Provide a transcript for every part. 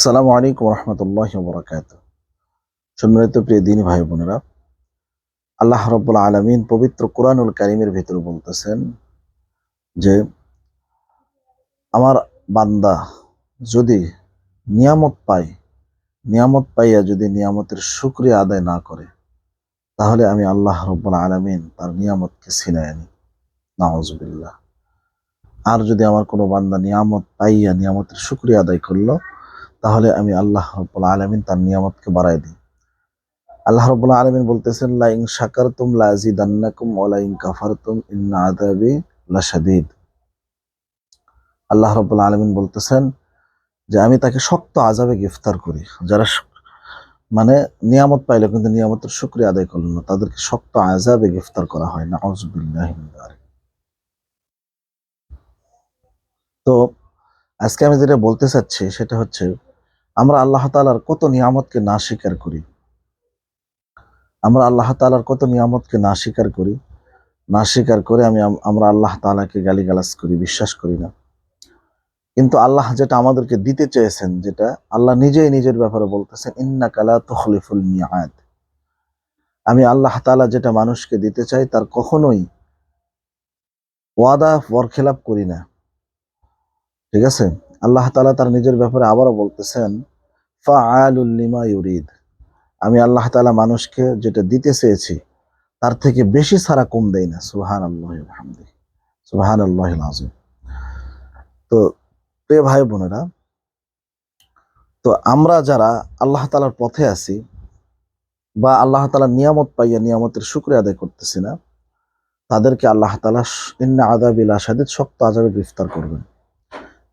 আসসালামু আলাইকুম রহমতুল্লাহ বরকাত। সম্মানিত প্রিয় দিনী ভাই বোনেরা, আল্লাহ রব্বুল আলমিন পবিত্র কুরআনুল কারীমের ভিতরে বলতেছেন যে আমার বান্দা যদি নিয়ামত পায়, নিয়ামত পাইয়া যদি নিয়ামতের শুকরিয়া আদায় না করে, তাহলে আমি আল্লাহ রব্বুল আলমিন তার নিয়ামতকে ছিনায় আনি। নাউজুবিল্লাহ। আর যদি আমার কোনো বান্দা নিয়ামত পাইয়া নিয়ামতের শুকরিয়া আদায় করলো, তাহলে আমি আল্লাহ রব্বুল আলমিন তার নিয়ামতকে বাড়াই দিই। আল্লাহ রাব্বুল আলামিন বলতেছেন, লা ইন শাকারতুম লা আযীদান্নাকুম ওয়া লা ইন কাফারতুম ইন্না আযাবি লাশাদীদ। আল্লাহ রাব্বুল আলামিন বলতেছেন যে আমি তাকে শক্ত আযাবে গ্রেফতার করি। যারা মানে নিয়ামত পাইলো কিন্তু নিয়ামতের শুকরিয়া আদায় করলো না, তাদেরকে শক্ত আযাবে গ্রেফতার করা হয়। নাউযুবিল্লাহি মিন যালিক। তো আজকে আমি যেটা বলতে চাচ্ছি সেটা হচ্ছে, আমরা আল্লাহ তাআলার কত নিয়ামতকে না স্বীকার করি। আমরা আল্লাহ তাআলার কত নিয়ামতকে না স্বীকার করি। না স্বীকার করে আমরা আল্লাহ তাআলাকে গালিগালাজ করি, বিশ্বাস করি না। কিন্তু আল্লাহ যেটা আমাদেরকে দিতে চেয়েছেন, যেটা আল্লাহ নিজেই নিজের ব্যাপারে বলতেছেন, ইন্নাকা লা তুখলিফুল মিআদ। আমি আল্লাহ তাআলা যেটা মানুষকে দিতে চাই তার কখনোই ওয়াদা বরখেলাপ করি না। ঠিক আছে? আল্লাহ তাআলা তার নিজের ব্যাপারে আবারও বলতেছেন, ফাআলুল লিমা ইউরিদ। আমি আল্লাহ তাআলা মানুষকে যেটা দিতে চেয়েছি তার থেকে বেশি ছাড়া কম দেই না। সুবহানাল্লাহি ওয়া বিহামদিহি, সুবহানাল্লাহিল আযীম। তো প্রিয় ভাই বোনেরা, তো আমরা যারা আল্লাহ তাআলার পথে আছি বা আল্লাহ তাআলার নিয়ামত পাইয়া নিয়ামতের শুকরিয়া আদায় করতেছি না, তাদেরকে আল্লাহ তাআলা ইন্না আযাবি লাশাদীদ, শক্ত আযাবে গ্রেফতার করবেন।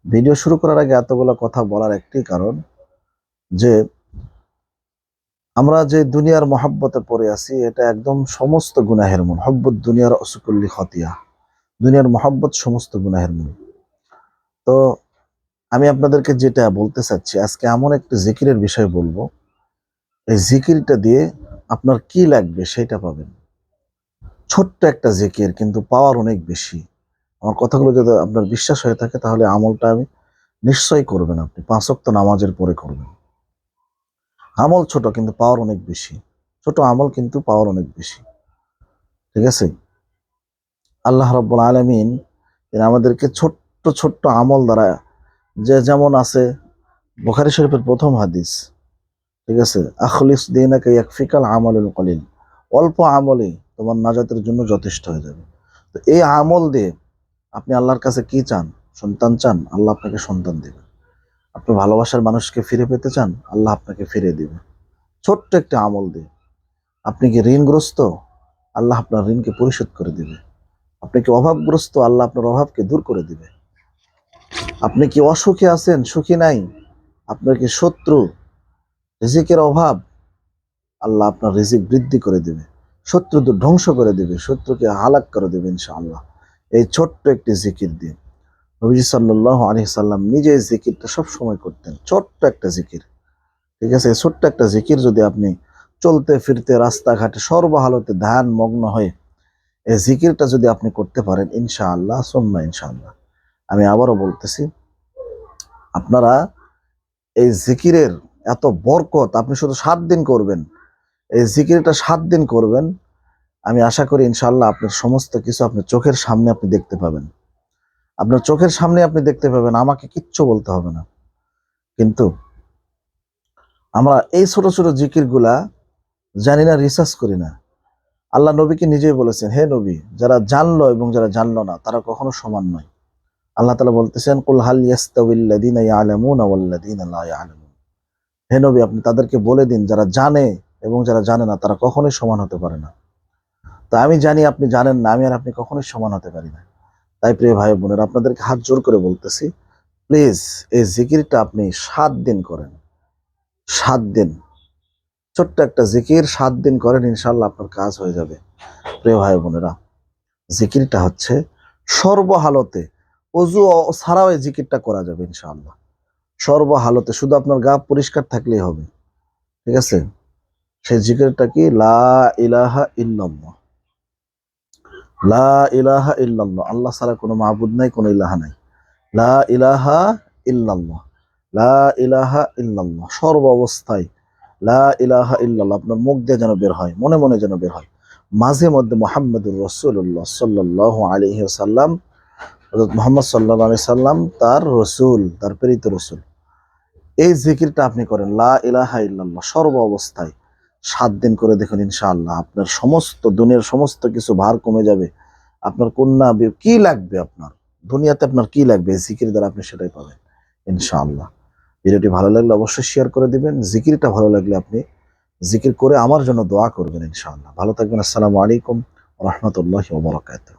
ভিডিও শুরু করার আগে এতগুলো কথা বলার একটি কারণ, যে আমরা যে দুনিয়ার মহাব্বতে পড়ে আছি এটা একদম সমস্ত গুনাহের মূল। হব্বুদ দুনিয়ার অসুকুল্লি খতিয়া। দুনিয়ার মহাব্বত সমস্ত গুনাহের মূল। তো আমি আপনাদেরকে যেটা বলতে চাচ্ছি, আজকে এমন একটি জিকিরের বিষয় বলবো, এই জিকিরটা দিয়ে আপনার কি লাগবে সেটা পাবেন। ছোট্ট একটা জিকির কিন্তু পাওয়ার অনেক বেশি। আমার কথাগুলো যদি আপনার বিশ্বাস হয়ে থাকে তাহলে আমলটা আমি নিশ্চয়ই করবেন। আপনি 5 ওয়াক্ত নামাজের পরে করবেন। আমল ছোট কিন্তু পাওয়ার অনেক বেশি। ছোট আমল কিন্তু পাওয়ার অনেক বেশি। ঠিক আছে? আল্লাহ রাব্বুল আলামিন আমাদেরকে ছোট্ট ছোট্ট আমল দ্বারা, যে যেমন আছে বুখারী শরীফের প্রথম হাদিস, ঠিক আছে, আখলিস দীনাকা ইয়াকফিকাল আমালুল কলিল। অল্প আমলই তোমার নাজাতের জন্য যথেষ্ট হয়ে যাবে। তো এই আমল দিয়ে আপনি আল্লাহর কাছে কি চান? সন্তান চান, আল্লাহ আপনাকে সন্তান দেবে। আপনি ভালোবাসার মানুষকে ফিরে পেতে চান, আল্লাহ আপনাকে ফিরে দিবে ছোট্ট একটা আমল দিয়ে। আপনি কি ঋণগ্রস্ত? আল্লাহ আপনার ঋণকে পরিশোধ করে দিবে। আপনি কি অভাবগ্রস্ত? আল্লাহ আপনার অভাবকে দূর করে দিবে। আপনি কি অসুখী আছেন, সুখী নাই, আপনার কি শত্রু, রিজিকের অভাব, আল্লাহ আপনার রিজিক বৃদ্ধি করে দিবে। শত্রু ধ্বংস করে দিবে, শত্রুকে হালাক করে দিবে ইনশাআল্লাহ, এই ছোট্ট একটি জিকির দিয়ে। নবীজি সাল্লাল্লাহু আলাইহি সাল্লাম নিজে এই জিকিরটা সব সময় করতেন। ছোট্ট একটা জিকির। ঠিক আছে? এই ছোট্ট একটা জিকির যদি আপনি চলতে ফিরতে রাস্তাঘাটে সর্বহালতে ধ্যান মগ্ন হয়ে এই জিকিরটা যদি আপনি করতে পারেন, ইনশাআল্লাহ সুম্মা ইনশাআল্লাহ, আমি আবারও বলতেছি, আপনারা এই জিকিরের এত বরকত, আপনি শুধু 7 দিন করবেন, এই জিকিরটা 7 দিন করবেন, আমি আশা করি ইনশাআল্লাহ আপনার সমস্ত কিছু আপনার চোখের সামনে আপনি দেখতে পাবেন। আপনার চোখের সামনে আপনি দেখতে পাবেন, আমাকে কিচ্ছু বলতে হবে না। কিন্তু আমরা এই ছোট ছোট জিকিরগুলা জানি না, রিসার্চ করি না। আল্লাহ নবীকে নিজেই বলেছেন, হে নবী, যারা জানলো এবং যারা জানলো না তারা কখনো সমান নয়। আল্লাহ তাআলা বলতেছেন, কুল হাল ইয়াস্তাউিল্লাযীনা ইয়ালামুনা ওয়াল্লাযীনা লা ইয়ালামুন। হে নবী, আপনি তাদেরকে বলে দিন, যারা জানে এবং যারা জানে না তারা কখনোই সমান হতে পারে না। তো আমি জানি, আপনি জানেন না, আমি আর আপনি কখনোই সমান হতে পারি না। তাই প্রিয় ভাই বোনেরা, আপনাদেরকে হাত জোর করে বলতেছি, প্লিজ এই জিকিরটা আপনি 7 দিন করেন। 7 দিন, ছোট্ট একটা জিকির 7 দিন করেন, ইনশাআল্লাহ আপনার কাজ হয়ে যাবে। প্রিয় ভাই বোনেরা, জিকিরটা হচ্ছে সর্বহালতে, অজু ছাড়াও এই জিকিরটা করা যাবে ইনশাআল্লাহ। সর্বহালতে, শুধু আপনার গা পরিষ্কার থাকলেই হবে। ঠিক আছে? সেই জিকিরটা কি? লা ইলাহা ইল্লাল্লাহ। লা ইলাহা ইল্লাল্লাহ, আল্লাহ ছাড়া কোনো মাবুদ নাই, কোনো ইলাহা নাই। লা ইলাহা ইল্লাল্লাহ, লা ইলাহা ইল্লাল্লাহ, সর্ব অবস্থায় লা ইলাহা ইল্লাল্লাহ আপনার মুখ দিয়ে যেন বের হয়, মনে মনে যেন বের হয়। মাঝে মধ্যে মুহাম্মদুর রাসূলুল্লাহ সাল্লাল্লাহু আলাইহি ওয়াসাল্লাম, হযরত মুহাম্মদ সাল্লাল্লাহু আলাইহি সাল্লাম তার রসূল, তার প্রেরিত রসূল, এই জিকিরটা আপনি করেন লা ইলাহা ইল্লাল্লাহ সর্ব অবস্থায় 7 দিন করে দেখুন, ইনশাআল্লাহ আপনার সমস্ত দুনিয়ার সমস্ত কিছু ভার কমে যাবে। আপনার কন্যা কি লাগবে, আপনার দুনিয়াতে আপনার কি লাগবে, এই জিকির দ্বারা আপনি সেটাই পাবেন ইনশাআল্লাহ। ভিডিওটি ভালো লাগলে অবশ্যই শেয়ার করে দিবেন। জিকিরটা ভালো লাগলে আপনি জিকির করে আমার জন্য দোয়া করবেন ইনশাআল্লাহ। ভালো থাকবেন। আসসালামু আলাইকুম ওয়া রাহমাতুল্লাহি ওয়া বারাকাতুহু।